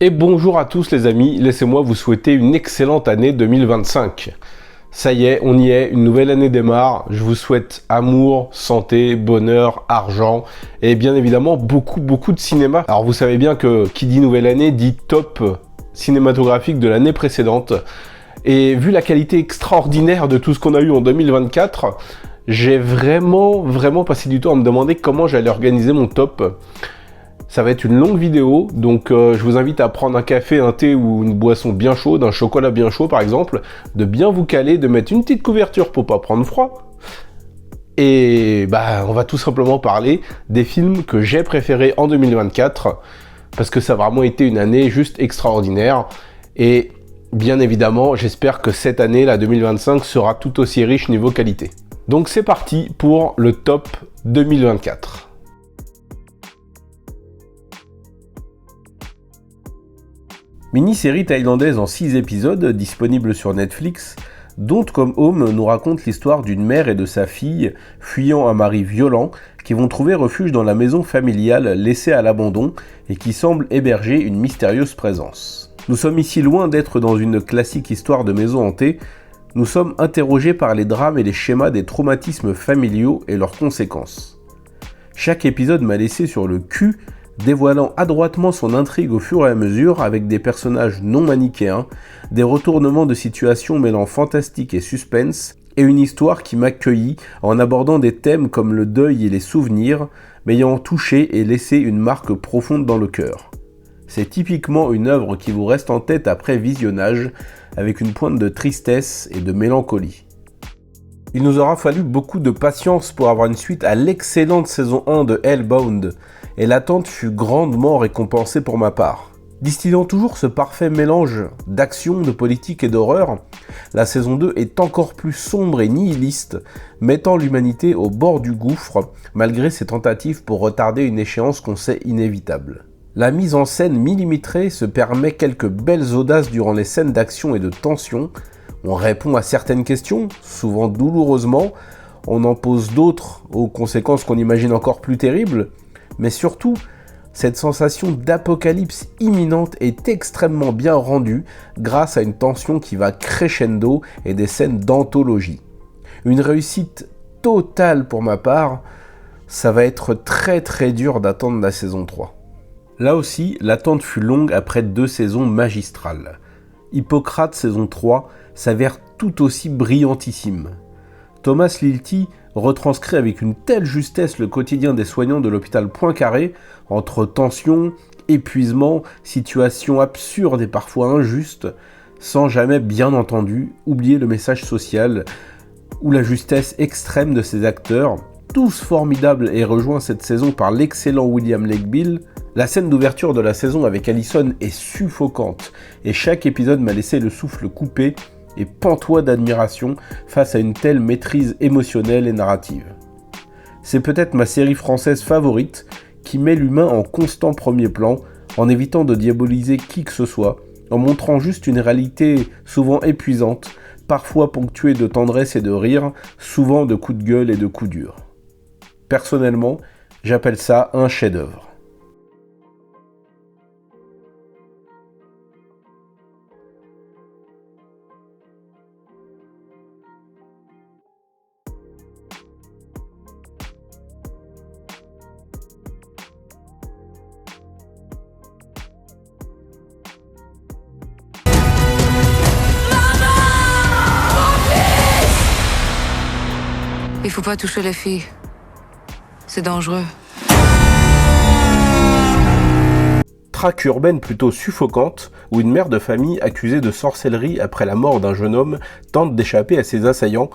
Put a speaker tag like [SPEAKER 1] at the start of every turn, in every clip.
[SPEAKER 1] Et bonjour à tous les amis, laissez-moi vous souhaiter une excellente année 2025. Ça y est, on y est, une nouvelle année démarre. Je vous souhaite amour, santé, bonheur, argent et bien évidemment beaucoup de cinéma. Alors vous savez bien que qui dit nouvelle année dit top cinématographique de l'année précédente. Et vu la qualité extraordinaire de tout ce qu'on a eu en 2024, j'ai vraiment passé du temps à me demander comment j'allais organiser mon top. Ça va être une longue vidéo, donc je vous invite à prendre un café, un thé ou une boisson bien chaude, un chocolat bien chaud par exemple, de bien vous caler, de mettre une petite couverture pour pas prendre froid. Et on va tout simplement parler des films que j'ai préférés en 2024, parce que ça a vraiment été une année juste extraordinaire. Et bien évidemment, j'espère que cette année, la 2025, sera tout aussi riche niveau qualité. Donc c'est parti pour le top 2024. Mini-série thaïlandaise en 6 épisodes, disponible sur Netflix, Don't Come Home nous raconte l'histoire d'une mère et de sa fille fuyant un mari violent qui vont trouver refuge dans la maison familiale laissée à l'abandon et qui semble héberger une mystérieuse présence. Nous sommes ici loin d'être dans une classique histoire de maison hantée, nous sommes interrogés par les drames et les schémas des traumatismes familiaux et leurs conséquences. Chaque épisode m'a laissé sur le cul, dévoilant adroitement son intrigue au fur et à mesure avec des personnages non manichéens, des retournements de situation mêlant fantastique et suspense, et une histoire qui m'accueillit en abordant des thèmes comme le deuil et les souvenirs, m'ayant touché et laissé une marque profonde dans le cœur. C'est typiquement une œuvre qui vous reste en tête après visionnage, avec une pointe de tristesse et de mélancolie. Il nous aura fallu beaucoup de patience pour avoir une suite à l'excellente saison 1 de Hellbound, et l'attente fut grandement récompensée pour ma part. Distillant toujours ce parfait mélange d'action, de politique et d'horreur, la saison 2 est encore plus sombre et nihiliste, mettant l'humanité au bord du gouffre, malgré ses tentatives pour retarder une échéance qu'on sait inévitable. La mise en scène millimétrée se permet quelques belles audaces durant les scènes d'action et de tension. On répond à certaines questions, souvent douloureusement, on en pose d'autres aux conséquences qu'on imagine encore plus terribles, mais surtout, cette sensation d'apocalypse imminente est extrêmement bien rendue grâce à une tension qui va crescendo et des scènes d'anthologie. Une réussite totale pour ma part, ça va être très dur d'attendre la saison 3. Là aussi, l'attente fut longue après 2 saisons magistrales. Hippocrate saison 3 s'avère tout aussi brillantissime. Thomas Lilti retranscrit avec une telle justesse le quotidien des soignants de l'hôpital Poincaré, entre tension, épuisement, situations absurdes et parfois injustes, sans jamais, bien entendu, oublier le message social ou la justesse extrême de ses acteurs, tous formidables et rejoints cette saison par l'excellent William Lake Bill. La scène d'ouverture de la saison avec Allison est suffocante et chaque épisode m'a laissé le souffle coupé et pantois d'admiration face à une telle maîtrise émotionnelle et narrative. C'est peut-être ma série française favorite qui met l'humain en constant premier plan, en évitant de diaboliser qui que ce soit, en montrant juste une réalité souvent épuisante, parfois ponctuée de tendresse et de rire, souvent de coups de gueule et de coups durs. Personnellement, j'appelle ça un chef-d'œuvre.
[SPEAKER 2] Il faut pas toucher les filles. C'est dangereux.
[SPEAKER 1] Traque urbaine plutôt suffocante, où une mère de famille accusée de sorcellerie après la mort d'un jeune homme tente d'échapper à ses assaillants.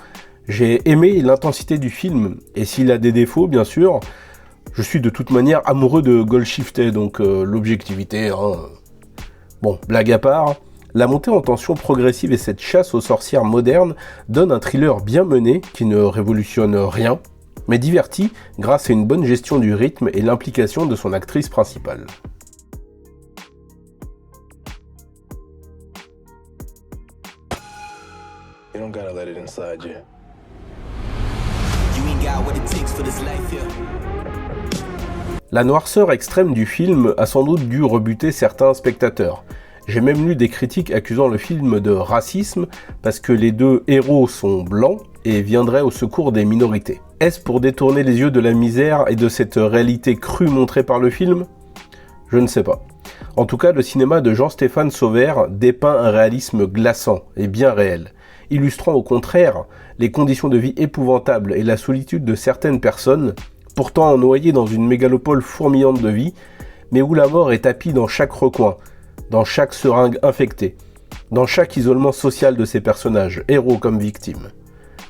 [SPEAKER 1] J'ai aimé l'intensité du film, et s'il a des défauts, bien sûr, je suis de toute manière amoureux de Goldshifter, donc l'objectivité. Bon, blague à part, la montée en tension progressive et cette chasse aux sorcières modernes donnent un thriller bien mené qui ne révolutionne rien, mais diverti grâce à une bonne gestion du rythme et l'implication de son actrice principale.
[SPEAKER 3] You don't gotta let it inside you.
[SPEAKER 4] You ain't got what it takes for this life here.
[SPEAKER 1] La noirceur extrême du film a sans doute dû rebuter certains spectateurs. J'ai même lu des critiques accusant le film de racisme parce que les deux héros sont blancs et viendraient au secours des minorités. Est-ce pour détourner les yeux de la misère et de cette réalité crue montrée par le film ? Je ne sais pas. En tout cas, le cinéma de Jean-Stéphane Sauvert dépeint un réalisme glaçant et bien réel, illustrant au contraire les conditions de vie épouvantables et la solitude de certaines personnes, pourtant noyées dans une mégalopole fourmillante de vie, mais où la mort est tapie dans chaque recoin, dans chaque seringue infectée, dans chaque isolement social de ces personnages, héros comme victimes.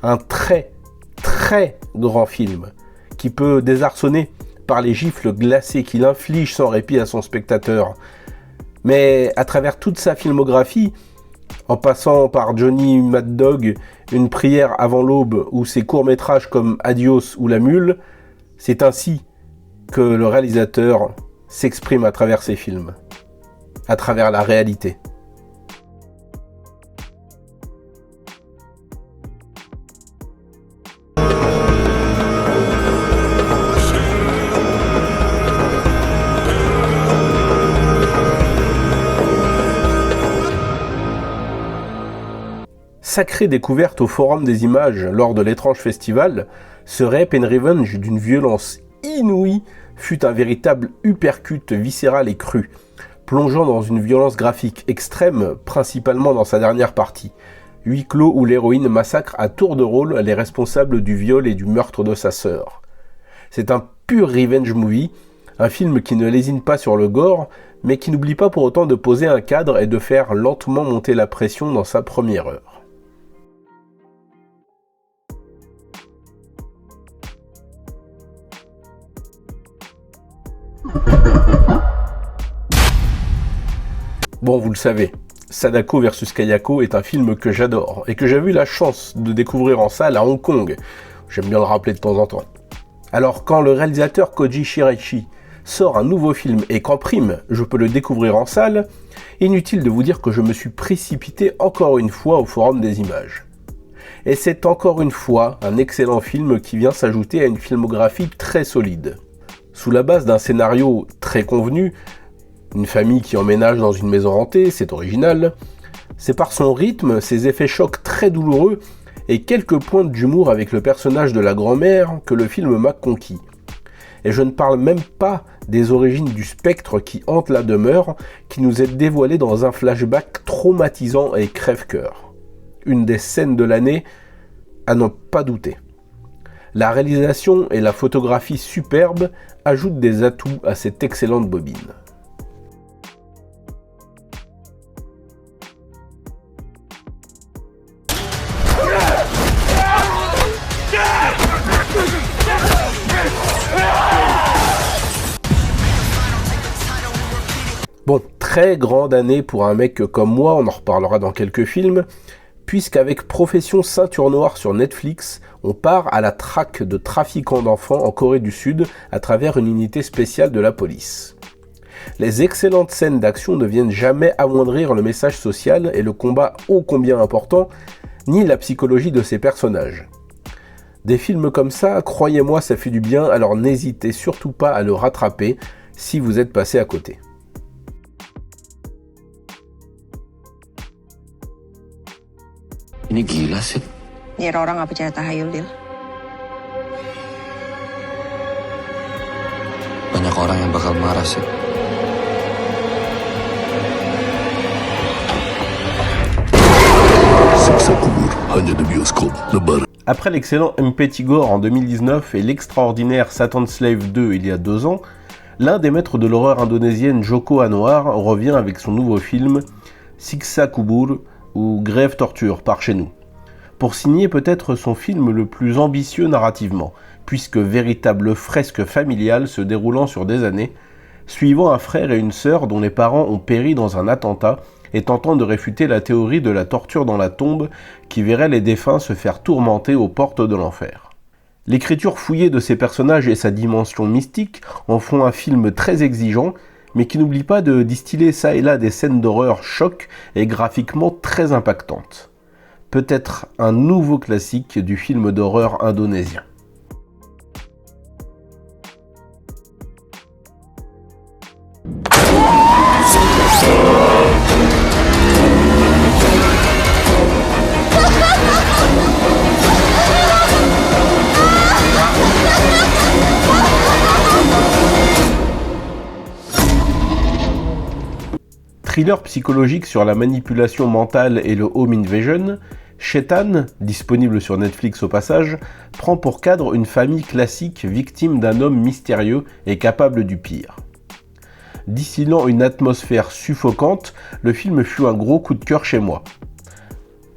[SPEAKER 1] Un très, très grand film, qui peut désarçonner par les gifles glacées qu'il inflige sans répit à son spectateur. Mais à travers toute sa filmographie, en passant par Johnny Mad Dog, Une prière avant l'aube ou ses courts-métrages comme Adios ou La Mule, c'est ainsi que le réalisateur s'exprime à travers ses films, à travers la réalité. Sacrée découverte au Forum des Images lors de l'étrange festival, ce Rape and Revenge d'une violence inouïe fut un véritable uppercut viscéral et cru, plongeant dans une violence graphique extrême, principalement dans sa dernière partie, huis clos où l'héroïne massacre à tour de rôle les responsables du viol et du meurtre de sa sœur. C'est un pur revenge movie, un film qui ne lésine pas sur le gore, mais qui n'oublie pas pour autant de poser un cadre et de faire lentement monter la pression dans sa première heure. Bon, vous le savez, Sadako vs Kayako est un film que j'adore et que j'ai eu la chance de découvrir en salle à Hong Kong. J'aime bien le rappeler de temps en temps. Alors, quand le réalisateur Koji Shiraishi sort un nouveau film et qu'en prime, je peux le découvrir en salle, inutile de vous dire que je me suis précipité encore une fois au Forum des Images. Et c'est encore une fois un excellent film qui vient s'ajouter à une filmographie très solide. Sous la base d'un scénario très convenu, une famille qui emménage dans une maison hantée, c'est original. C'est par son rythme, ses effets chocs très douloureux et quelques pointes d'humour avec le personnage de la grand-mère que le film m'a conquis. Et je ne parle même pas des origines du spectre qui hante la demeure, qui nous est dévoilé dans un flashback traumatisant et crève-cœur. Une des scènes de l'année, à n'en pas douter. La réalisation et la photographie superbes ajoutent des atouts à cette excellente bobine. Bon, très grande année pour un mec comme moi, on en reparlera dans quelques films, puisqu'avec Profession Ceinture Noire sur Netflix, on part à la traque de trafiquants d'enfants en Corée du Sud à travers une unité spéciale de la police. Les excellentes scènes d'action ne viennent jamais amoindrir le message social et le combat ô combien important, ni la psychologie de ces personnages. Des films comme ça, croyez-moi, ça fait du bien, alors n'hésitez surtout pas à le rattraper si vous êtes passé à côté.
[SPEAKER 4] Ini gila sih.
[SPEAKER 5] Biar orang gak percaya tahayul, Dil.
[SPEAKER 4] Banyak orang yang bakal marah sih.
[SPEAKER 3] Siksa kubur hanya di bioskop lebaran.
[SPEAKER 1] Après l'excellent MP Tigor en 2019 et l'extraordinaire Satan's Slave 2 il y a 2 ans, l'un des maîtres de l'horreur indonésienne Joko Anwar revient avec son nouveau film Siksa Kubur ou Grève Torture par chez nous, pour signer peut-être son film le plus ambitieux narrativement, puisque véritable fresque familiale se déroulant sur des années, suivant un frère et une sœur dont les parents ont péri dans un attentat et tentant de réfuter la théorie de la torture dans la tombe qui verrait les défunts se faire tourmenter aux portes de l'enfer. L'écriture fouillée de ces personnages et sa dimension mystique en font un film très exigeant, mais qui n'oublie pas de distiller ça et là des scènes d'horreur choc et graphiquement très impactantes. Peut-être un nouveau classique du film d'horreur indonésien. Thriller psychologique sur la manipulation mentale et le home invasion, Shaitan, disponible sur Netflix au passage, prend pour cadre une famille classique victime d'un homme mystérieux et capable du pire. Distillant une atmosphère suffocante, le film fut un gros coup de cœur chez moi.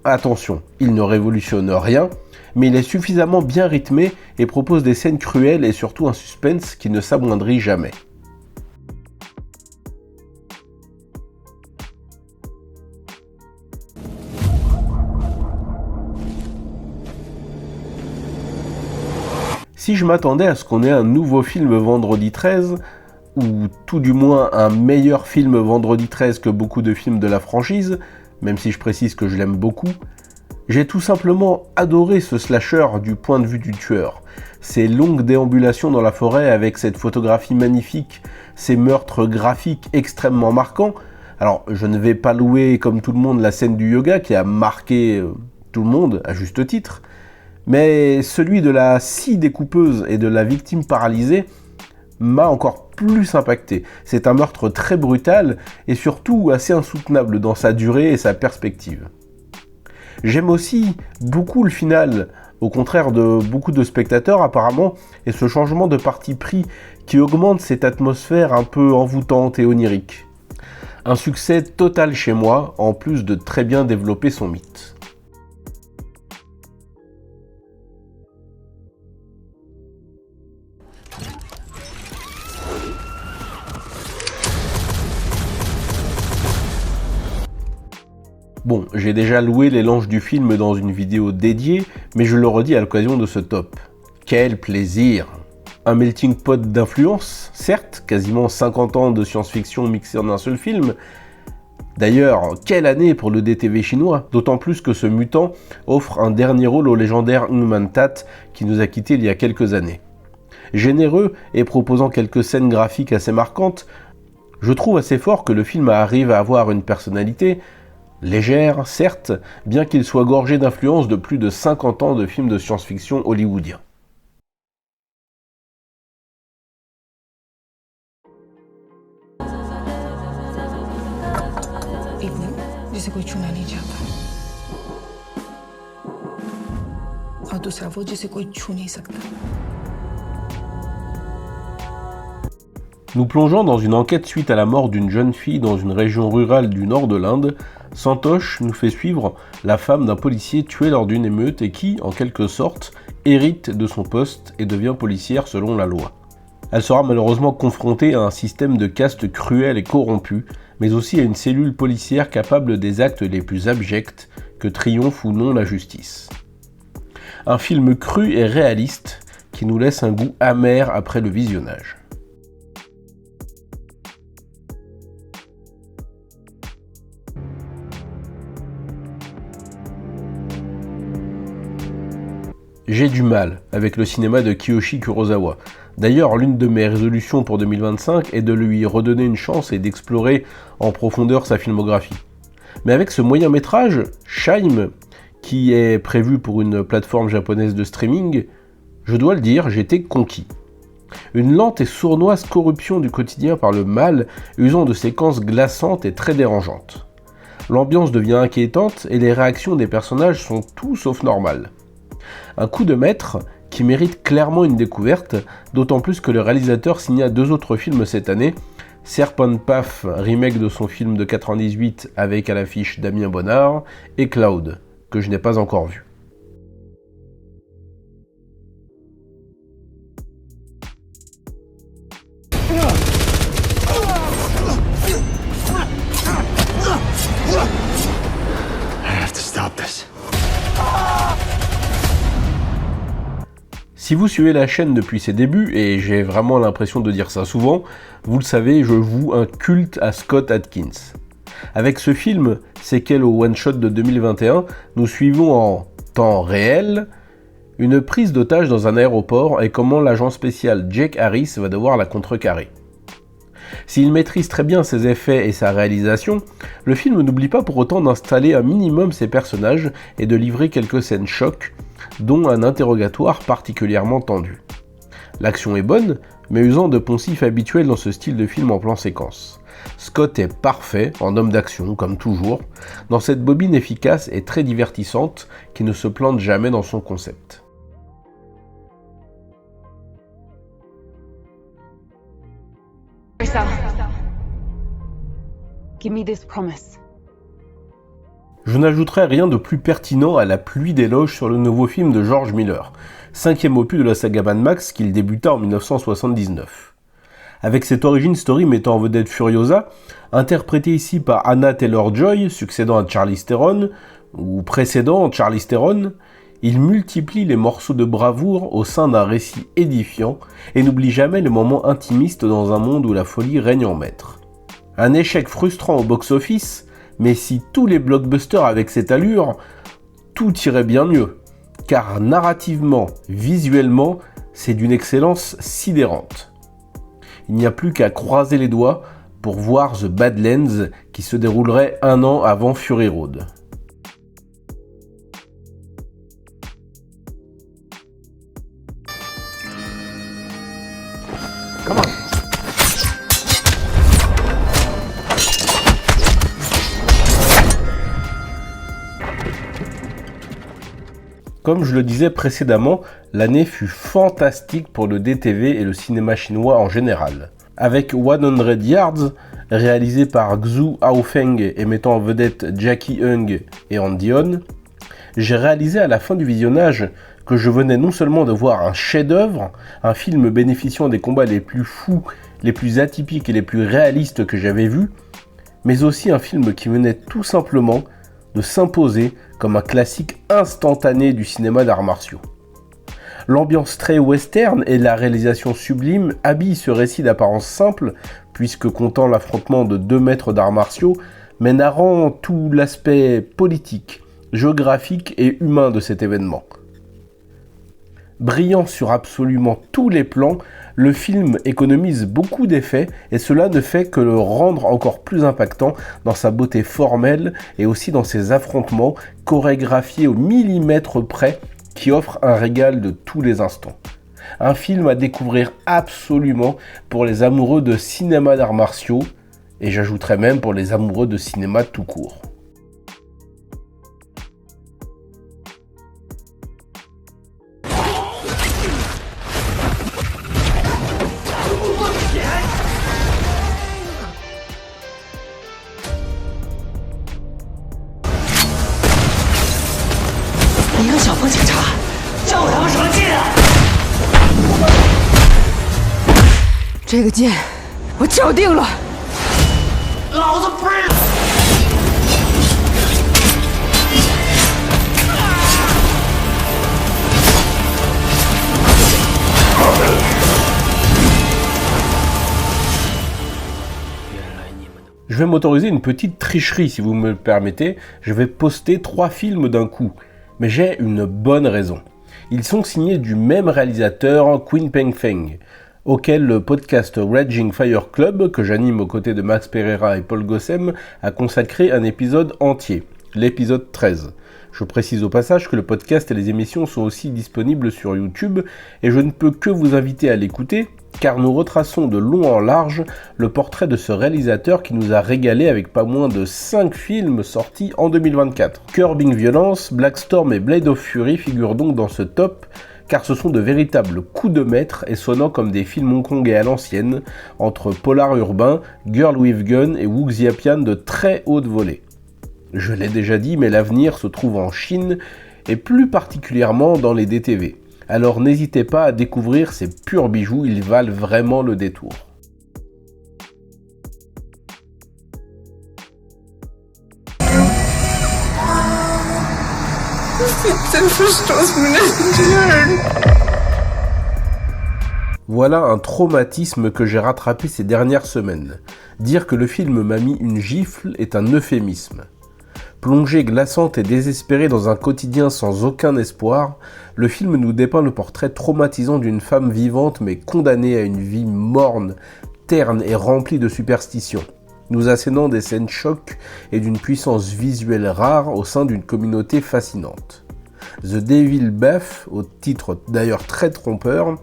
[SPEAKER 1] Attention, il ne révolutionne rien, mais il est suffisamment bien rythmé et propose des scènes cruelles et surtout un suspense qui ne s'amoindrit jamais. Si je m'attendais à ce qu'on ait un nouveau film Vendredi 13, ou tout du moins un meilleur film Vendredi 13 que beaucoup de films de la franchise, même si je précise que je l'aime beaucoup, j'ai tout simplement adoré ce slasher du point de vue du tueur. Ces longues déambulations dans la forêt avec cette photographie magnifique, ces meurtres graphiques extrêmement marquants. Alors, je ne vais pas louer comme tout le monde la scène du yoga qui a marqué tout le monde, à juste titre, mais celui de la scie découpeuse et de la victime paralysée m'a encore plus impacté. C'est un meurtre très brutal et surtout assez insoutenable dans sa durée et sa perspective. J'aime aussi beaucoup le final, au contraire de beaucoup de spectateurs apparemment, et ce changement de parti pris qui augmente cette atmosphère un peu envoûtante et onirique. Un succès total chez moi, en plus de très bien développer son mythe. Bon, j'ai déjà loué l'élange du film dans une vidéo dédiée, mais je le redis à l'occasion de ce top. Quel plaisir! Un melting pot d'influences, certes, quasiment 50 ans de science-fiction mixés en un seul film. D'ailleurs, quelle année pour le DTV chinois, d'autant plus que ce mutant offre un dernier rôle au légendaire Ng Man-Tat qui nous a quittés il y a quelques années. Généreux et proposant quelques scènes graphiques assez marquantes, je trouve assez fort que le film arrive à avoir une personnalité, légère, certes, bien qu'il soit gorgé d'influences de plus de 50 ans de films de science-fiction hollywoodiens.
[SPEAKER 6] इतने जिसे कोई छूना नहीं चाहता और दूसरा वो जिसे कोई छू नहीं सकता.
[SPEAKER 1] Nous plongeons dans une enquête suite à la mort d'une jeune fille dans une région rurale du nord de l'Inde. Santosh nous fait suivre la femme d'un policier tué lors d'une émeute et qui, en quelque sorte, hérite de son poste et devient policière selon la loi. Elle sera malheureusement confrontée à un système de caste cruel et corrompu, mais aussi à une cellule policière capable des actes les plus abjects, que triomphe ou non la justice. Un film cru et réaliste qui nous laisse un goût amer après le visionnage. J'ai du mal avec le cinéma de Kiyoshi Kurosawa. D'ailleurs, l'une de mes résolutions pour 2025 est de lui redonner une chance et d'explorer en profondeur sa filmographie. Mais avec ce moyen métrage, Shime, qui est prévu pour une plateforme japonaise de streaming, je dois le dire, j'étais conquis. Une lente et sournoise corruption du quotidien par le mal, usant de séquences glaçantes et très dérangeantes. L'ambiance devient inquiétante et les réactions des personnages sont tout sauf normales. Un coup de maître qui mérite clairement une découverte, d'autant plus que le réalisateur signa 2 autres films cette année, Serpent Path, remake de son film de 98 avec à l'affiche Damien Bonnard, et Cloud, que je n'ai pas encore vu.
[SPEAKER 3] I have to stop this.
[SPEAKER 1] Si vous suivez la chaîne depuis ses débuts, et j'ai vraiment l'impression de dire ça souvent, vous le savez, je voue un culte à Scott Adkins. Avec ce film, séquel au one-shot de 2021, nous suivons en temps réel une prise d'otage dans un aéroport et comment l'agent spécial Jake Harris va devoir la contrecarrer. S'il maîtrise très bien ses effets et sa réalisation, le film n'oublie pas pour autant d'installer un minimum ses personnages et de livrer quelques scènes chocs, dont un interrogatoire particulièrement tendu. L'action est bonne, mais usant de poncifs habituels dans ce style de film en plan séquence. Scott est parfait, en homme d'action, comme toujours, dans cette bobine efficace et très divertissante qui ne se plante jamais dans son concept.
[SPEAKER 7] Give me this promise.
[SPEAKER 1] Je n'ajouterai rien de plus pertinent à la pluie d'éloges sur le nouveau film de George Miller, 5e opus de la saga Mad Max qu'il débuta en 1979. Avec cette origin story mettant en vedette Furiosa, interprétée ici par Anya Taylor-Joy, succédant à Charlize Theron, ou précédant Charlize Theron, il multiplie les morceaux de bravoure au sein d'un récit édifiant et n'oublie jamais les moments intimistes dans un monde où la folie règne en maître. Un échec frustrant au box-office, mais si tous les blockbusters avec cette allure, tout irait bien mieux, car narrativement, visuellement, c'est d'une excellence sidérante. Il n'y a plus qu'à croiser les doigts pour voir The Badlands qui se déroulerait 1 an avant Fury Road. Comme je le disais précédemment, l'année fut fantastique pour le DTV et le cinéma chinois en général. Avec 100 Yards, réalisé par Xu Haofeng et mettant en vedette Jackie Hung et Andy On, j'ai réalisé à la fin du visionnage que je venais non seulement de voir un chef-d'œuvre, un film bénéficiant des combats les plus fous, les plus atypiques et les plus réalistes que j'avais vus, mais aussi un film qui venait tout simplement de s'imposer comme un classique instantané du cinéma d'arts martiaux. L'ambiance très western et la réalisation sublime habillent ce récit d'apparence simple, puisque comptant l'affrontement de 2 maîtres d'arts martiaux, mais narrant tout l'aspect politique, géographique et humain de cet événement. Brillant sur absolument tous les plans, le film économise beaucoup d'effets et cela ne fait que le rendre encore plus impactant dans sa beauté formelle et aussi dans ses affrontements chorégraphiés au millimètre près qui offrent un régal de tous les instants. Un film à découvrir absolument pour les amoureux de cinéma d'arts martiaux et j'ajouterais même pour les amoureux de cinéma tout court. Je vais m'autoriser une petite tricherie si vous me le permettez, je vais poster 3 films d'un coup, mais j'ai une bonne raison. Ils sont signés du même réalisateur, Queen Peng Feng, auquel le podcast Raging Fire Club, que j'anime aux côtés de Max Pereira et Paul Gossem, a consacré un épisode entier, l'épisode 13. Je précise au passage que le podcast et les émissions sont aussi disponibles sur YouTube, et je ne peux que vous inviter à l'écouter, car nous retraçons de long en large le portrait de ce réalisateur qui nous a régalé avec pas moins de 5 films sortis en 2024. Curbing Violence, Black Storm et Blade of Fury figurent donc dans ce top, car ce sont de véritables coups de maître et sonnant comme des films hongkongais à l'ancienne, entre polar urbain, Girl with Gun et Wuxiapian de très haute volée. Je l'ai déjà dit, mais l'avenir se trouve en Chine, et plus particulièrement dans les DTV. Alors n'hésitez pas à découvrir ces purs bijoux, ils valent vraiment le détour. Voilà un traumatisme que j'ai rattrapé ces dernières semaines. Dire que le film m'a mis une gifle est un euphémisme. Plongée glaçante et désespérée dans un quotidien sans aucun espoir, le film nous dépeint le portrait traumatisant d'une femme vivante mais condamnée à une vie morne, terne et remplie de superstitions, nous assénant des scènes chocs et d'une puissance visuelle rare au sein d'une communauté fascinante. The Devil Bath, au titre d'ailleurs très trompeur,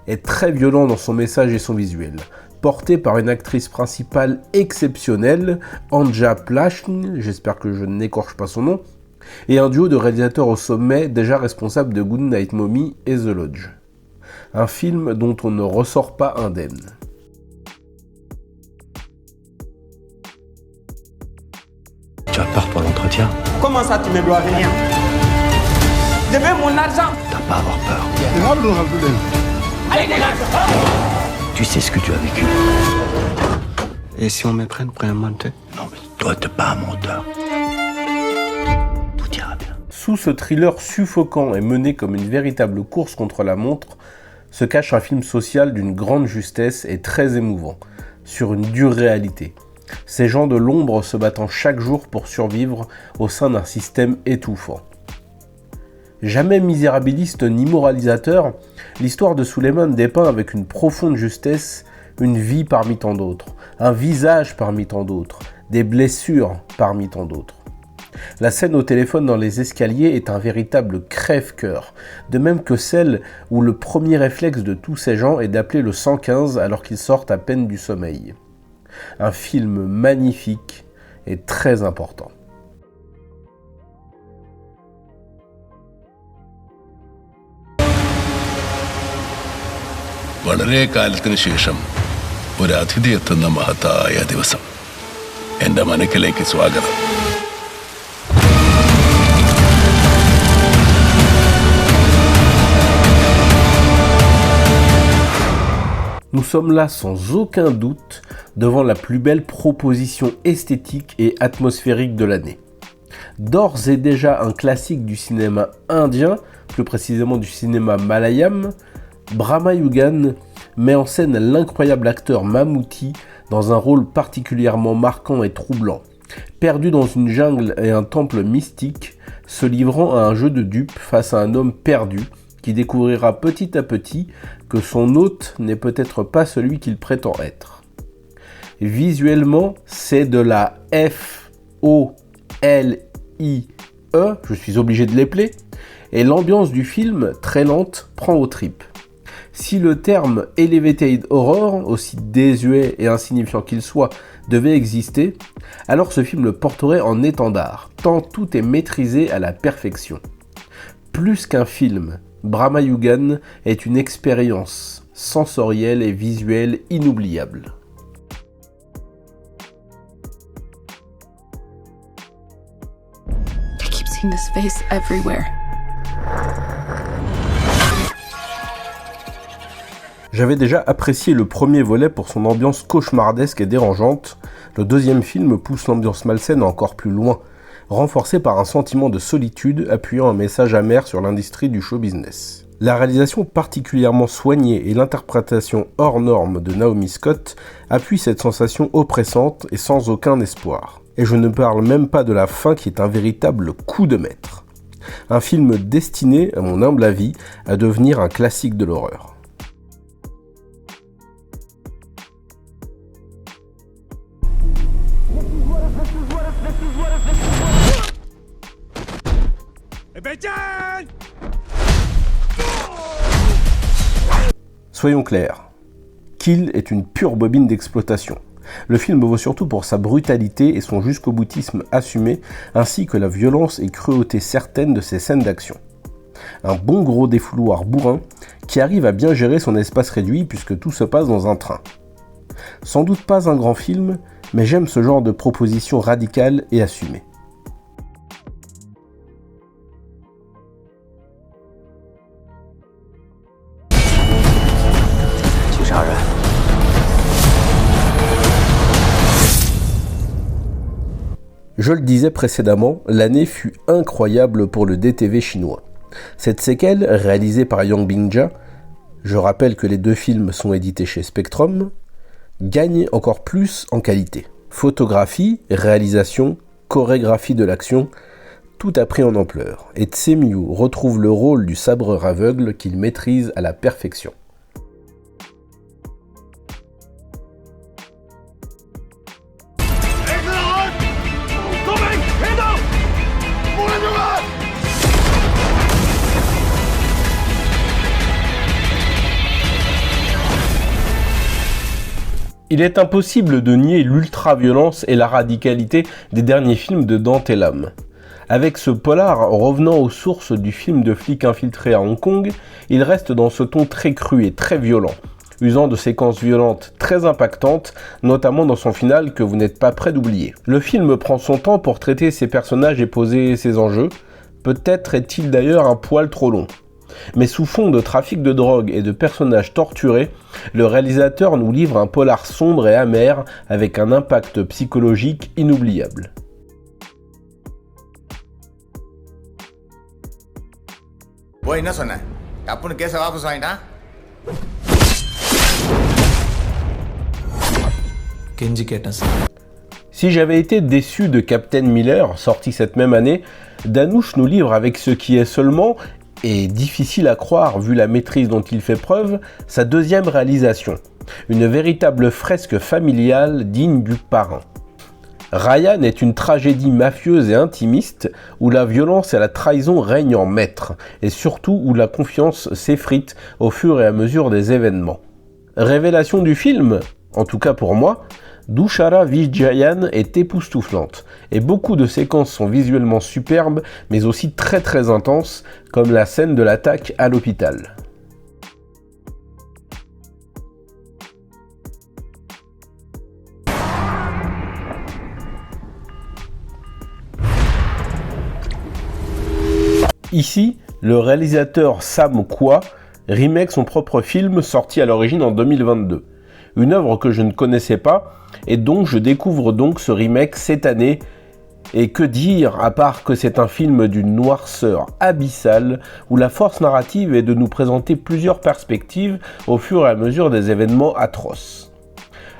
[SPEAKER 1] est très violent dans son message et son visuel. porté par une actrice principale exceptionnelle, Anja Plachn, j'espère que je n'écorche pas son nom, et un duo de réalisateurs au sommet déjà responsables de Goodnight Mommy et The Lodge. Un film dont on ne ressort pas indemne.
[SPEAKER 3] Tu as peur pour l'entretien?
[SPEAKER 7] Comment ça, tu me dois rien? Je veux mon argent.
[SPEAKER 3] T'as pas à avoir peur.
[SPEAKER 7] Allez, dégage!
[SPEAKER 3] Tu sais ce que tu as vécu. Et si on me prenne pour un menteur? Non, mais toi, t'es pas un menteur. Tout ira bien.
[SPEAKER 1] Sous ce thriller suffocant et mené comme une véritable course contre la montre, se cache un film social d'une grande justesse et très émouvant, sur une dure réalité. Ces gens de l'ombre se battant chaque jour pour survivre au sein d'un système étouffant. Jamais misérabiliste ni moralisateur, l'histoire de Suleiman dépeint avec une profonde justesse une vie parmi tant d'autres, un visage parmi tant d'autres, des blessures parmi tant d'autres. La scène au téléphone dans les escaliers est un véritable crève-cœur, de même que celle où le premier réflexe de tous ces gens est d'appeler le 115 alors qu'ils sortent à peine du sommeil. Un film magnifique et très important.
[SPEAKER 8] വളരെ കാലത്തിന് ശേഷം ഒരു അതിഥി എത്തുന്ന മഹത്തായ ദിവസം എൻ്റെ മനക്കിലേക്ക് സ്വാഗതം.
[SPEAKER 1] Nous sommes là sans aucun doute devant la plus belle proposition esthétique et atmosphérique de l'année. D'ores et déjà un classique du cinéma indien, plus précisément du cinéma malayam, Brahma Yugan met en scène l'incroyable acteur Mammootty dans un rôle particulièrement marquant et troublant. Perdu dans une jungle et un temple mystique, se livrant à un jeu de dupes face à un homme perdu, qui découvrira petit à petit que son hôte n'est peut-être pas celui qu'il prétend être. Visuellement, c'est de la F-O-L-I-E, je suis obligé de l'épeler, et l'ambiance du film, très lente, prend aux tripes. Si le terme Elevated Horror, aussi désuet et insignifiant qu'il soit, devait exister, alors ce film le porterait en étendard, tant tout est maîtrisé à la perfection. Plus qu'un film, Brahma Yugan est une expérience sensorielle et visuelle inoubliable.
[SPEAKER 9] I keep seeing this face everywhere.
[SPEAKER 1] J'avais déjà apprécié le premier volet pour son ambiance cauchemardesque et dérangeante. Le deuxième film pousse l'ambiance malsaine encore plus loin, renforcé par un sentiment de solitude appuyant un message amer sur l'industrie du show business. La réalisation particulièrement soignée et l'interprétation hors norme de Naomi Scott appuient cette sensation oppressante et sans aucun espoir. Et je ne parle même pas de la fin qui est un véritable coup de maître. Un film destiné, à mon humble avis, à devenir un classique de l'horreur. Soyons clairs, Kill est une pure bobine d'exploitation. Le film vaut surtout pour sa brutalité et son jusqu'au-boutisme assumé, ainsi que la violence et cruauté certaine de ses scènes d'action. Un bon gros défouloir bourrin qui arrive à bien gérer son espace réduit puisque tout se passe dans un train. Sans doute pas un grand film, mais j'aime ce genre de proposition radicale et assumée. Je le disais précédemment, l'année fut incroyable pour le DTV chinois. Cette séquelle, réalisée par Yang Bingjia, je rappelle que les deux films sont édités chez Spectrum, gagne encore plus en qualité. Photographie, réalisation, chorégraphie de l'action, tout a pris en ampleur, et Tse Miu retrouve le rôle du sabreur aveugle qu'il maîtrise à la perfection. Il est impossible de nier l'ultra-violence et la radicalité des derniers films de Dante Lam. Avec ce polar revenant aux sources du film de flic infiltré à Hong Kong, il reste dans ce ton très cru et très violent, usant de séquences violentes très impactantes, notamment dans son final que vous n'êtes pas prêt d'oublier. Le film prend son temps pour traiter ses personnages et poser ses enjeux, peut-être est-il d'ailleurs un poil trop long. Mais sous fond de trafic de drogue et de personnages torturés, le réalisateur nous livre un polar sombre et amer avec un impact psychologique inoubliable. Si j'avais été déçu de Captain Miller, sorti cette même année, Dhanush nous livre avec ce qui est seulement, et difficile à croire vu la maîtrise dont il fait preuve, sa deuxième réalisation. Une véritable fresque familiale digne du parrain. Ryan est une tragédie mafieuse et intimiste où la violence et la trahison règnent en maître, et surtout où la confiance s'effrite au fur et à mesure des événements. Révélation du film, en tout cas pour moi, Dushara Vijayan est époustouflante, et beaucoup de séquences sont visuellement superbes, mais aussi très très intenses, comme la scène de l'attaque à l'hôpital. Ici, le réalisateur Sam Kwa remake son propre film sorti à l'origine en 2022. Une œuvre que je ne connaissais pas et dont je découvre donc ce remake cette année. Et que dire à part que c'est un film d'une noirceur abyssale où la force narrative est de nous présenter plusieurs perspectives au fur et à mesure des événements atroces.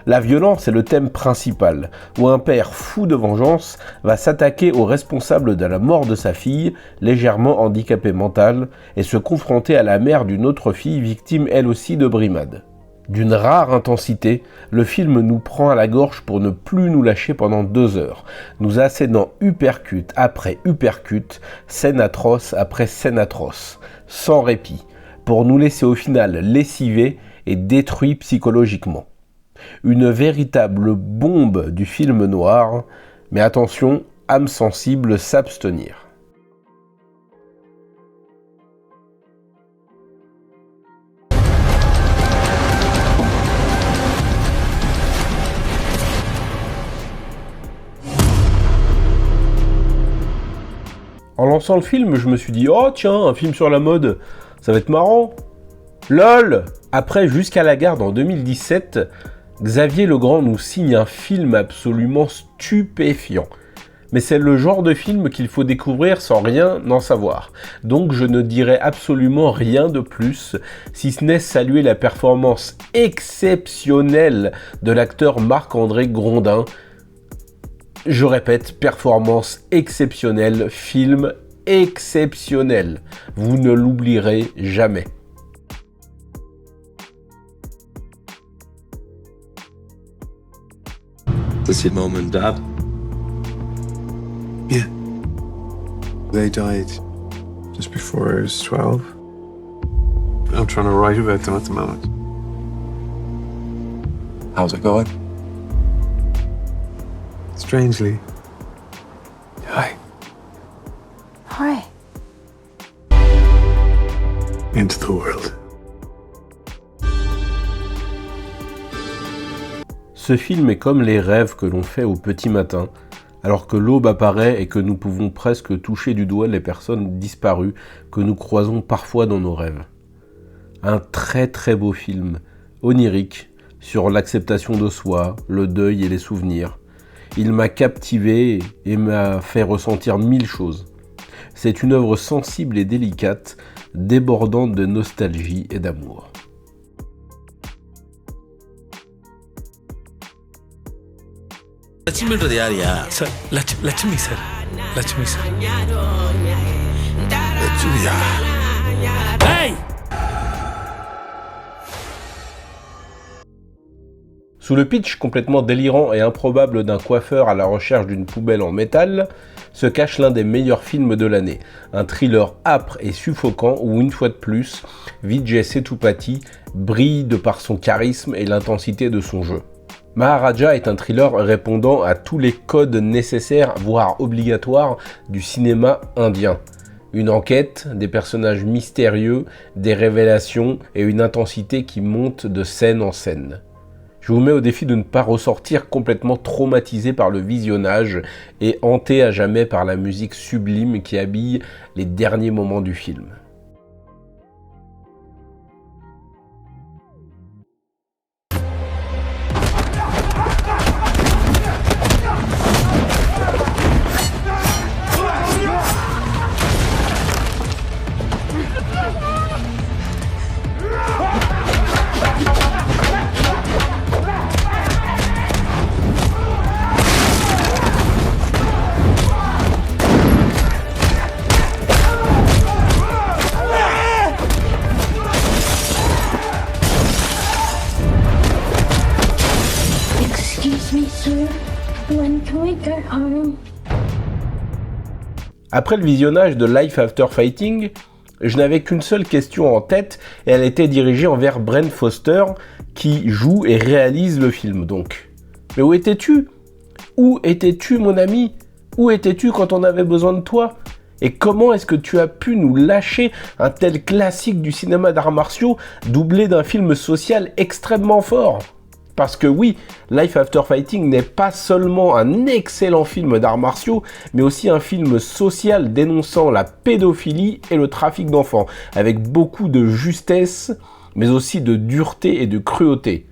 [SPEAKER 1] La violence est le thème principal, où un père fou de vengeance va s'attaquer aux responsables de la mort de sa fille, légèrement handicapée mentale, et se confronter à la mère d'une autre fille victime elle aussi de brimade. D'une rare intensité, le film nous prend à la gorge pour ne plus nous lâcher pendant 2 heures, nous assénant uppercut après uppercut, scène atroce après scène atroce, sans répit, pour nous laisser au final lessivés et détruits psychologiquement. Une véritable bombe du film noir, mais attention, âme sensible s'abstenir. En lançant le film, je me suis dit « Oh tiens, un film sur la mode, ça va être marrant !» LOL. Après Jusqu'à la garde en 2017, Xavier Legrand nous signe un film absolument stupéfiant. Mais c'est le genre de film qu'il faut découvrir sans rien en savoir. Donc je ne dirai absolument rien de plus, si ce n'est saluer la performance exceptionnelle de l'acteur Marc-André Grondin. Je répète, performance exceptionnelle, film exceptionnel. Vous ne l'oublierez jamais.
[SPEAKER 3] Does your mom and dad?
[SPEAKER 10] Yeah. They died just before I was 12. I'm trying to write about them at the moment.
[SPEAKER 3] How's it going?
[SPEAKER 10] Strangely. Hi.
[SPEAKER 9] Hi.
[SPEAKER 10] Into the world.
[SPEAKER 1] Ce film est comme les rêves que l'on fait au petit matin, alors que l'aube apparaît et que nous pouvons presque toucher du doigt les personnes disparues que nous croisons parfois dans nos rêves. Un très très beau film, onirique, sur l'acceptation de soi, le deuil et les souvenirs. Il m'a captivé et m'a fait ressentir 1000 choses. C'est une œuvre sensible et délicate, débordante de nostalgie et d'amour.
[SPEAKER 11] லட்சுமின்றது யாரியா சார்? லட்சுமி சார். லட்சுமி சார். லட்சுமியா? Hey!
[SPEAKER 1] Sous le pitch complètement délirant et improbable d'un coiffeur à la recherche d'une poubelle en métal, se cache l'un des meilleurs films de l'année. Un thriller âpre et suffocant où, une fois de plus, Vijay Sethupathi brille de par son charisme et l'intensité de son jeu. Maharaja est un thriller répondant à tous les codes nécessaires, voire obligatoires, du cinéma indien. Une enquête, des personnages mystérieux, des révélations et une intensité qui monte de scène en scène. Je vous mets au défi de ne pas ressortir complètement traumatisé par le visionnage et hanté à jamais par la musique sublime qui habille les derniers moments du film. Après le visionnage de Life After Fighting, je n'avais qu'une seule question en tête et elle était dirigée envers Brent Foster qui joue et réalise le film donc. Mais où étais-tu ? Où étais-tu mon ami ? Où étais-tu quand on avait besoin de toi ? Et comment est-ce que tu as pu nous lâcher un tel classique du cinéma d'arts martiaux doublé d'un film social extrêmement fort ? Parce que oui, Life After Fighting n'est pas seulement un excellent film d'arts martiaux, mais aussi un film social dénonçant la pédophilie et le trafic d'enfants, avec beaucoup de justesse, mais aussi de dureté et de cruauté.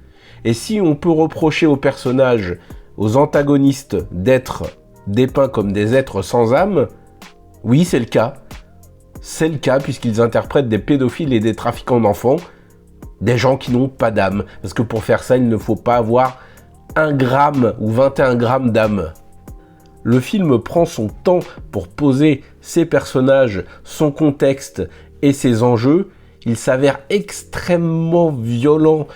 [SPEAKER 1] Et si on peut reprocher aux personnages, aux antagonistes, d'être dépeints comme des êtres sans âme, oui, c'est le cas. C'est le cas puisqu'ils interprètent des pédophiles et des trafiquants d'enfants, des gens qui n'ont pas d'âme. Parce que pour faire ça, il ne faut pas avoir 1 gramme ou 21 grammes d'âme. Le film prend son temps pour poser ses personnages, son contexte et ses enjeux. Il s'avère extrêmement violent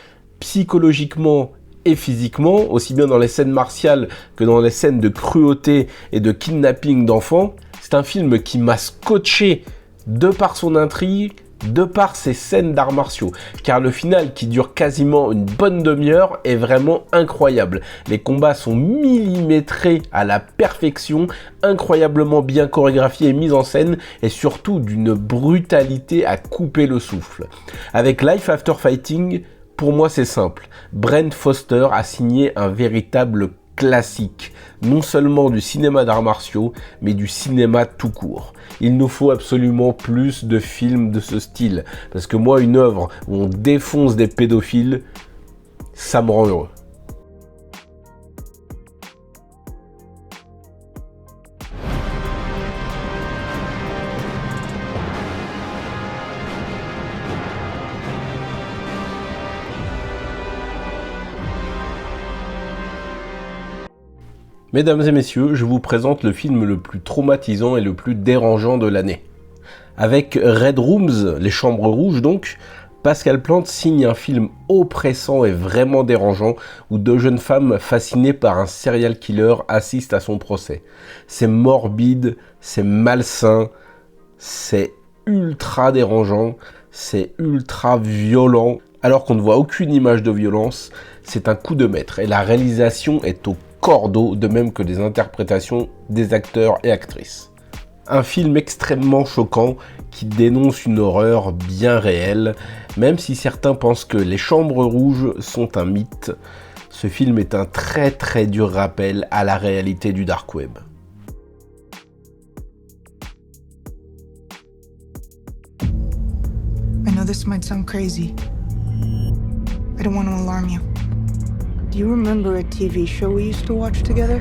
[SPEAKER 1] psychologiquement et physiquement, aussi bien dans les scènes martiales que dans les scènes de cruauté et de kidnapping d'enfants. C'est un film qui m'a scotché de par son intrigue, de par ses scènes d'arts martiaux, car le final qui dure quasiment une bonne demi-heure est vraiment incroyable. Les combats sont millimétrés à la perfection, incroyablement bien chorégraphiés et mis en scène, et surtout d'une brutalité à couper le souffle. Avec Life After Fighting, pour moi c'est simple, Brent Foster a signé un véritable classique, non seulement du cinéma d'arts martiaux, mais du cinéma tout court. Il nous faut absolument plus de films de ce style, parce que moi, une œuvre où on défonce des pédophiles, ça me rend heureux. Mesdames et messieurs, je vous présente le film le plus traumatisant et le plus dérangeant de l'année. Avec Red Rooms, les chambres rouges donc, Pascal Plante signe un film oppressant et vraiment dérangeant où 2 jeunes femmes fascinées par un serial killer assistent à son procès. C'est morbide, c'est malsain, c'est ultra dérangeant, c'est ultra violent. Alors qu'on ne voit aucune image de violence, c'est un coup de maître et la réalisation est au cordeau, de même que les interprétations des acteurs et actrices. Un film extrêmement choquant qui dénonce une horreur bien réelle, même si certains pensent que les chambres rouges sont un mythe. Ce film est un très très dur rappel à la réalité du dark web.
[SPEAKER 6] I know this might sound crazy. I don't want to alarm you. Do you remember a TV show we used to watch together?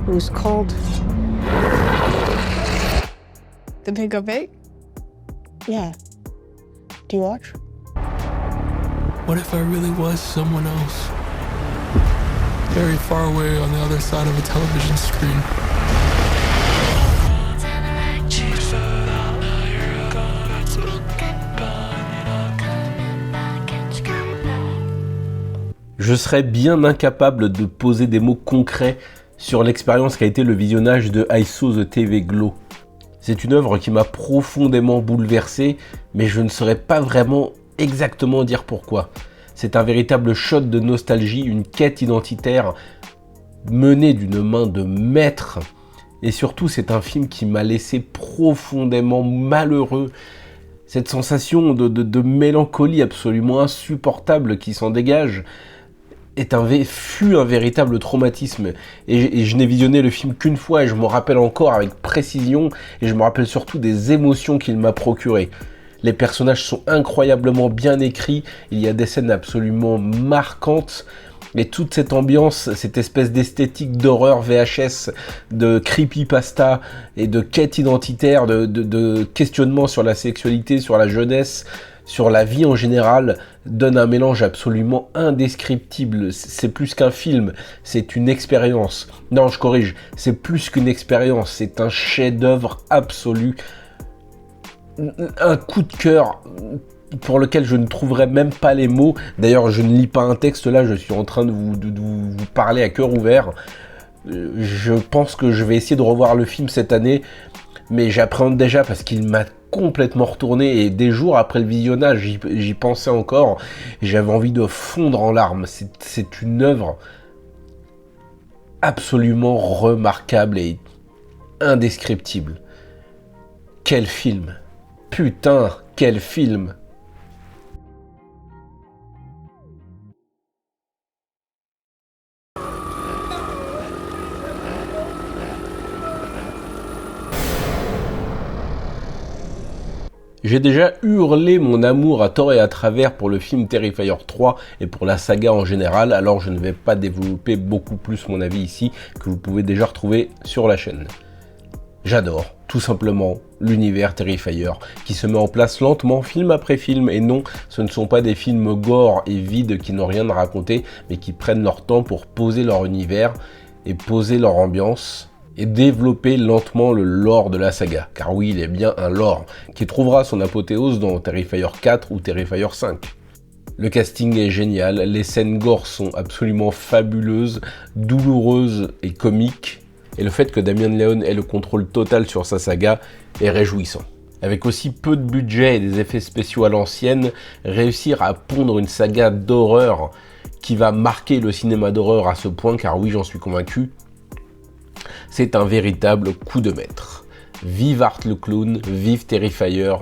[SPEAKER 6] It was called The Big of Eight? Yeah. Do you watch?
[SPEAKER 11] What if I really was someone else? Very far away on the other side of a television screen.
[SPEAKER 1] Je serais bien incapable de poser des mots concrets sur l'expérience qu'a été le visionnage de I Saw the TV Glow. C'est une œuvre qui m'a profondément bouleversé, mais je ne saurais pas vraiment exactement dire pourquoi. C'est un véritable shot de nostalgie, une quête identitaire menée d'une main de maître. Et surtout, c'est un film qui m'a laissé profondément malheureux. Cette sensation de mélancolie absolument insupportable qui s'en dégage fut un véritable traumatisme. Et je n'ai visionné le film qu'une fois et je m'en rappelle encore avec précision. Et je me rappelle surtout des émotions qu'il m'a procurées. Les personnages sont incroyablement bien écrits. Il y a des scènes absolument marquantes. Et toute cette ambiance, cette espèce d'esthétique d'horreur VHS, de creepypasta et de quête identitaire, de questionnement sur la sexualité, sur la jeunesse, sur la vie en général, donne un mélange absolument indescriptible. C'est plus qu'un film, c'est une expérience. Non, je corrige, c'est plus qu'une expérience, c'est un chef-d'œuvre absolu. Un coup de cœur pour lequel je ne trouverai même pas les mots. D'ailleurs, je ne lis pas un texte là, je suis en train de vous parler à cœur ouvert. Je pense que je vais essayer de revoir le film cette année, mais j'appréhende déjà parce qu'il m'a complètement retourné et des jours après le visionnage, j'y pensais encore et j'avais envie de fondre en larmes. C'est une œuvre absolument remarquable et indescriptible. Quel film! Putain, quel film! J'ai déjà hurlé mon amour à tort et à travers pour le film Terrifier 3 et pour la saga en général, alors je ne vais pas développer beaucoup plus mon avis ici, que vous pouvez déjà retrouver sur la chaîne. J'adore, tout simplement, l'univers Terrifier, qui se met en place lentement, film après film, et non, ce ne sont pas des films gore et vides qui n'ont rien à raconter, mais qui prennent leur temps pour poser leur univers et poser leur ambiance, et développer lentement le lore de la saga, car oui, il est bien un lore, qui trouvera son apothéose dans Terrifier 4 ou Terrifier 5. Le casting est génial, les scènes gore sont absolument fabuleuses, douloureuses et comiques, et le fait que Damien Leone ait le contrôle total sur sa saga est réjouissant. Avec aussi peu de budget et des effets spéciaux à l'ancienne, réussir à pondre une saga d'horreur qui va marquer le cinéma d'horreur à ce point, car oui, j'en suis convaincu, c'est un véritable coup de maître. Vive Art le Clown, vive Terrifier,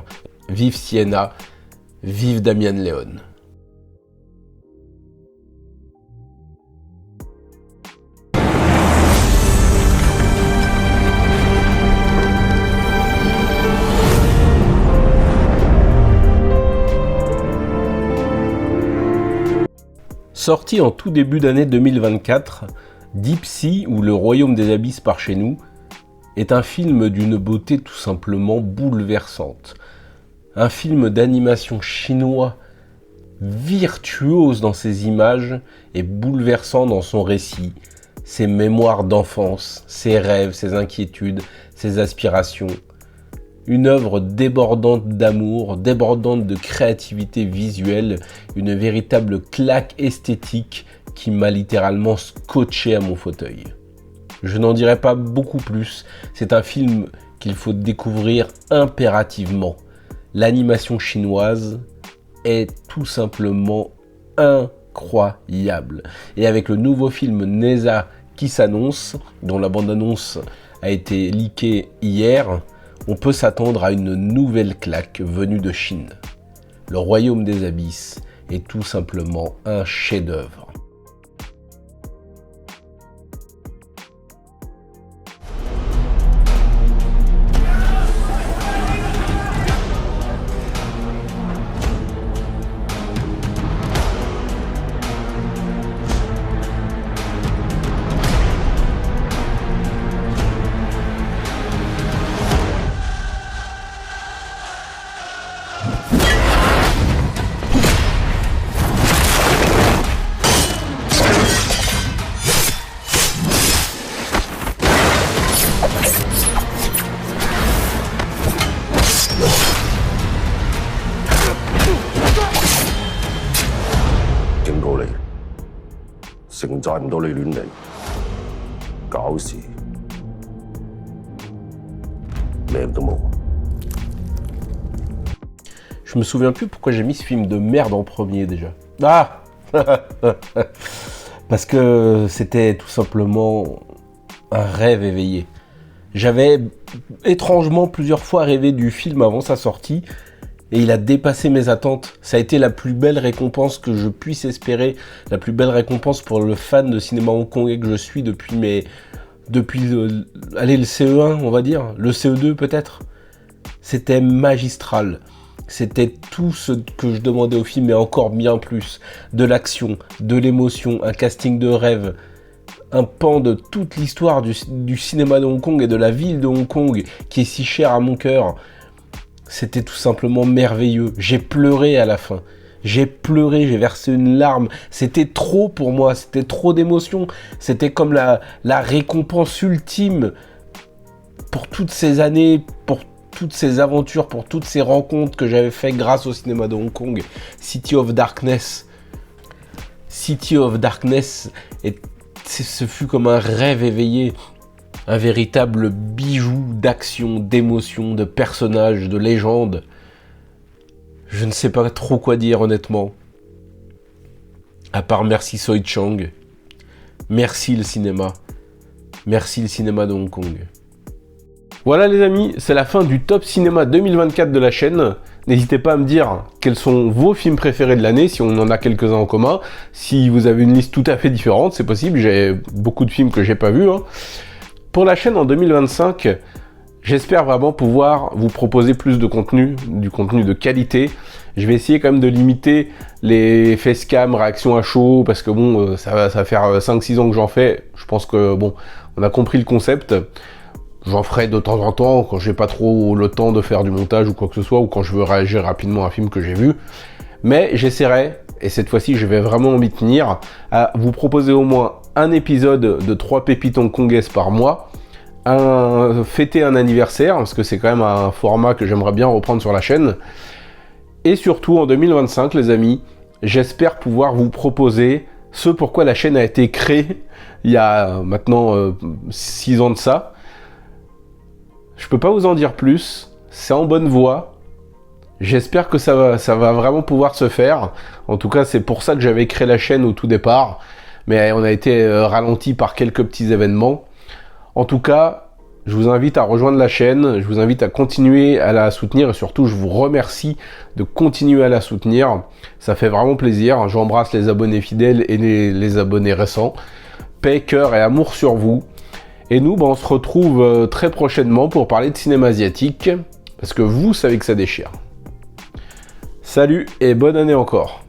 [SPEAKER 1] vive Sienna, vive Damien Leone. Sorti en tout début d'année 2024, Deep Sea, ou Le Royaume des Abysses par chez nous, est un film d'une beauté tout simplement bouleversante. Un film d'animation chinois virtuose dans ses images et bouleversant dans son récit, ses mémoires d'enfance, ses rêves, ses inquiétudes, ses aspirations. Une œuvre débordante d'amour, débordante de créativité visuelle, une véritable claque esthétique qui m'a littéralement scotché à mon fauteuil. Je n'en dirai pas beaucoup plus, c'est un film qu'il faut découvrir impérativement. L'animation chinoise est tout simplement incroyable. Et avec le nouveau film Neza qui s'annonce, dont la bande-annonce a été leakée hier, on peut s'attendre à une nouvelle claque venue de Chine. Le Royaume des Abysses est tout simplement un chef-d'œuvre. Je me souviens plus pourquoi j'ai mis ce film de merde en premier déjà. Ah, Parce que c'était tout simplement un rêve éveillé. J'avais étrangement plusieurs fois rêvé du film avant sa sortie et il a dépassé mes attentes. Ça a été la plus belle récompense que je puisse espérer, la plus belle récompense pour le fan de cinéma hongkongais que je suis depuis le CE1, on va dire, le CE2 peut-être. C'était magistral. C'était tout ce que je demandais au film et encore bien plus. De l'action, de l'émotion, un casting de rêve, un pan de toute l'histoire du cinéma de Hong Kong et de la ville de Hong Kong qui est si chère à mon cœur. C'était tout simplement merveilleux. J'ai pleuré à la fin. J'ai pleuré, j'ai versé une larme. C'était trop pour moi, c'était trop d'émotions. C'était comme la récompense ultime pour toutes ces années, pour toutes ces aventures, pour toutes ces rencontres que j'avais faites grâce au cinéma de Hong Kong. City of Darkness. City of Darkness, ce fut comme un rêve éveillé. Un véritable bijou d'action, d'émotion, de personnages, de légendes. Je ne sais pas trop quoi dire honnêtement. À part merci Soi Chang. Merci le cinéma. Merci le cinéma de Hong Kong. Voilà les amis, c'est la fin du Top Cinéma 2024 de la chaîne. N'hésitez pas à me dire quels sont vos films préférés de l'année, si on en a quelques-uns en commun. Si vous avez une liste tout à fait différente, c'est possible, j'ai beaucoup de films que j'ai pas vus. Pour la chaîne en 2025, j'espère vraiment pouvoir vous proposer plus de contenu, du contenu de qualité. Je vais essayer quand même de limiter les facecam, réactions à chaud, parce que bon, ça va faire 5-6 ans que j'en fais. Je pense que bon, on a compris le concept. J'en ferai de temps en temps quand j'ai pas trop le temps de faire du montage ou quoi que ce soit, ou quand je veux réagir rapidement à un film que j'ai vu. Mais j'essaierai, et cette fois-ci je vais vraiment m'y tenir, à vous proposer au moins un épisode de 3 pépites hongkongaises par mois, fêter un anniversaire, parce que c'est quand même un format que j'aimerais bien reprendre sur la chaîne. Et surtout en 2025 les amis, j'espère pouvoir vous proposer ce pourquoi la chaîne a été créée il y a maintenant 6 ans de ça. Je peux pas vous en dire plus, c'est en bonne voie. J'espère que ça va vraiment pouvoir se faire. En tout cas, c'est pour ça que j'avais créé la chaîne au tout départ. Mais on a été ralenti par quelques petits événements. En tout cas, je vous invite à rejoindre la chaîne. Je vous invite à continuer à la soutenir. Et surtout, je vous remercie de continuer à la soutenir. Ça fait vraiment plaisir. J'embrasse les abonnés fidèles et les abonnés récents. Paix, cœur et amour sur vous. Et nous, on se retrouve très prochainement pour parler de cinéma asiatique, parce que vous savez que ça déchire. Salut et bonne année encore.